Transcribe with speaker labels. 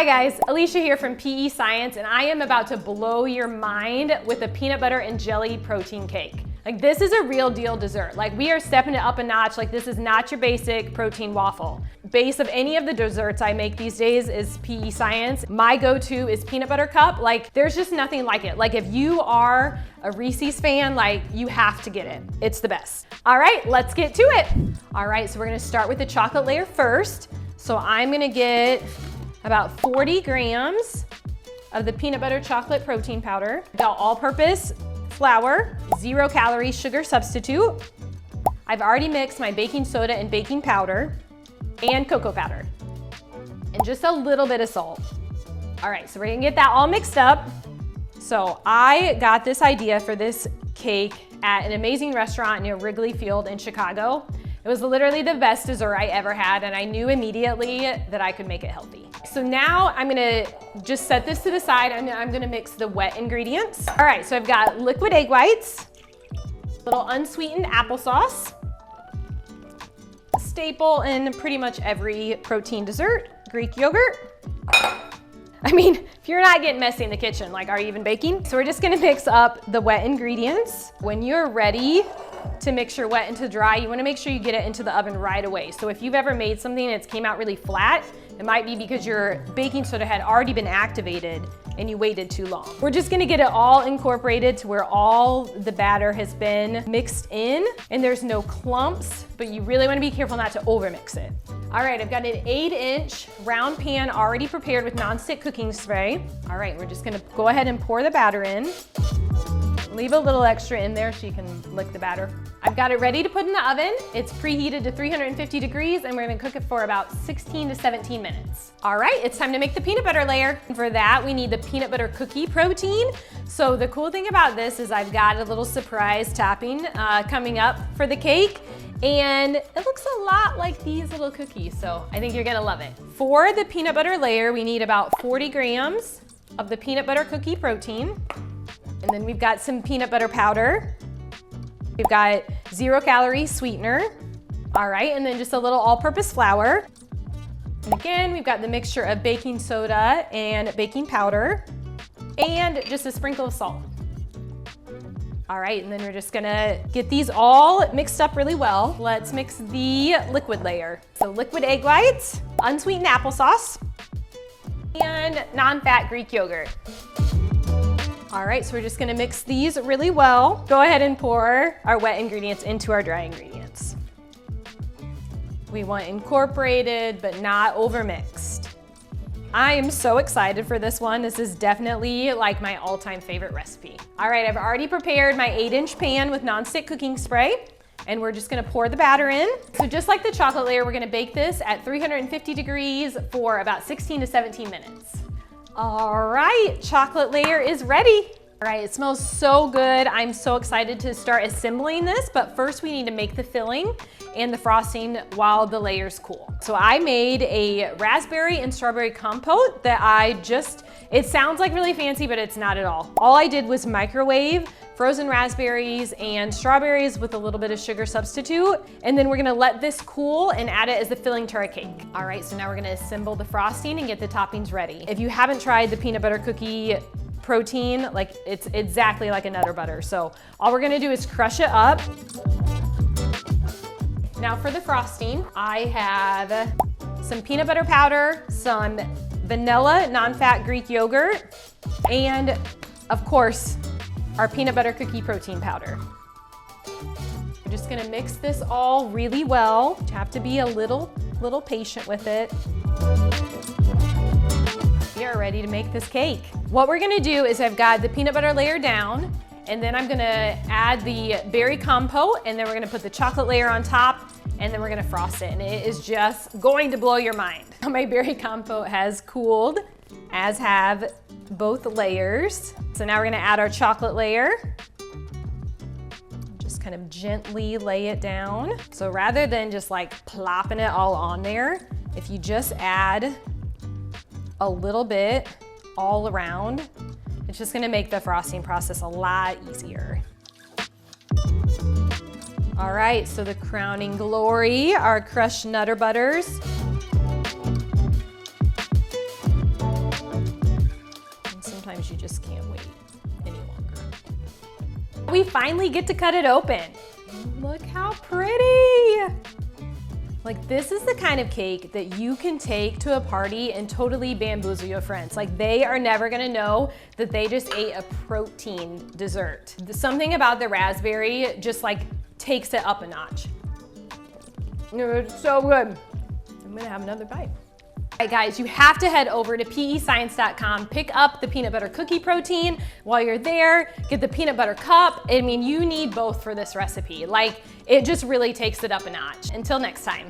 Speaker 1: Hi guys, Alicia here from PEScience, and I am about to blow your mind with a peanut butter and jelly protein cake. Like, this is a real deal dessert. Like, we are stepping it up a notch. Like, this is not your basic protein waffle. Base of any of the desserts I make these days is PEScience. My go-to is peanut butter cup. Like, there's just nothing like it. Like, if you are a Reese's fan, like, you have to get it. It's the best. All right, let's get to it. All right, so we're gonna start with the chocolate layer first. So I'm gonna get about 40 grams of the peanut butter chocolate protein powder. Got all-purpose flour, 0 calorie sugar substitute. I've already mixed my baking soda and baking powder and cocoa powder, and just a little bit of salt. All right, so we're gonna get that all mixed up. So I got this idea for this cake at an amazing restaurant near Wrigley Field in Chicago. It was literally the best dessert I ever had, and I knew immediately that I could make it healthy. So now I'm gonna just set this to the side, and I'm gonna mix the wet ingredients. All right, so I've got liquid egg whites, little unsweetened applesauce, a staple in pretty much every protein dessert, Greek yogurt. I mean, if you're not getting messy in the kitchen, like, are you even baking? So we're just gonna mix up the wet ingredients. When you're ready to mix your wet into dry, you wanna make sure you get it into the oven right away. So if you've ever made something and it's came out really flat, it might be because your baking soda had already been activated and you waited too long. We're just gonna get it all incorporated to where all the batter has been mixed in and there's no clumps, but you really wanna be careful not to overmix it. All right, I've got an 8-inch round pan already prepared with nonstick cooking spray. All right, we're just gonna go ahead and pour the batter in. Leave a little extra in there so you can lick the batter. I've got it ready to put in the oven. It's preheated to 350 degrees and we're gonna cook it for about 16 to 17 minutes. All right, it's time to make the peanut butter layer. For that, we need the peanut butter cookie protein. So the cool thing about this is I've got a little surprise topping coming up for the cake. And it looks a lot like these little cookies, so I think you're gonna love it. For the peanut butter layer, we need about 40 grams of the peanut butter cookie protein. And then we've got some peanut butter powder. We've got 0 calorie sweetener. All right, and then just a little all-purpose flour. And again, we've got the mixture of baking soda and baking powder, and just a sprinkle of salt. All right, and then we're just gonna get these all mixed up really well. Let's mix the liquid layer. So liquid egg whites, unsweetened applesauce, and non-fat Greek yogurt. All right, so we're just gonna mix these really well. Go ahead and pour our wet ingredients into our dry ingredients. We want incorporated, but not overmixed. I am so excited for this one. This is definitely like my all-time favorite recipe. All right, I've already prepared my 8-inch pan with nonstick cooking spray, and we're just gonna pour the batter in. So just like the chocolate layer, we're gonna bake this at 350 degrees for about 16 to 17 minutes. All right, chocolate layer is ready. All right, it smells so good. I'm so excited to start assembling this, but first we need to make the filling and the frosting while the layers cool. So I made a raspberry and strawberry compote that it sounds like really fancy, but it's not at all. All I did was microwave frozen raspberries and strawberries with a little bit of sugar substitute. And then we're gonna let this cool and add it as the filling to our cake. All right, so now we're gonna assemble the frosting and get the toppings ready. If you haven't tried the peanut butter cookie protein, like, it's exactly like a Nutter Butter. So all we're gonna do is crush it up. Now for the frosting, I have some peanut butter powder, some vanilla non-fat Greek yogurt, and of course, our peanut butter cookie protein powder. We're just gonna mix this all really well. You have to be a little patient with it. We are ready to make this cake. What we're gonna do is I've got the peanut butter layer down, and then I'm gonna add the berry compote, and then we're gonna put the chocolate layer on top, and then we're gonna frost it, and it is just going to blow your mind. My berry compote has cooled, as have both layers. So now we're gonna add our chocolate layer. Just kind of gently lay it down. So rather than just like plopping it all on there, if you just add a little bit all around, it's just gonna make the frosting process a lot easier. All right, so the crowning glory, our crushed Nutter Butters. we finally get to cut it open. Look how pretty. Like, this is the kind of cake that you can take to a party and totally bamboozle your friends. Like, they are never gonna know that they just ate a protein dessert. Something about the raspberry just like takes it up a notch. It's so good. I'm gonna have another bite. All right, guys, you have to head over to PEScience.com, pick up the peanut butter cookie protein. While you're there, get the peanut butter cup. I mean, you need both for this recipe. Like, it just really takes it up a notch. Until next time.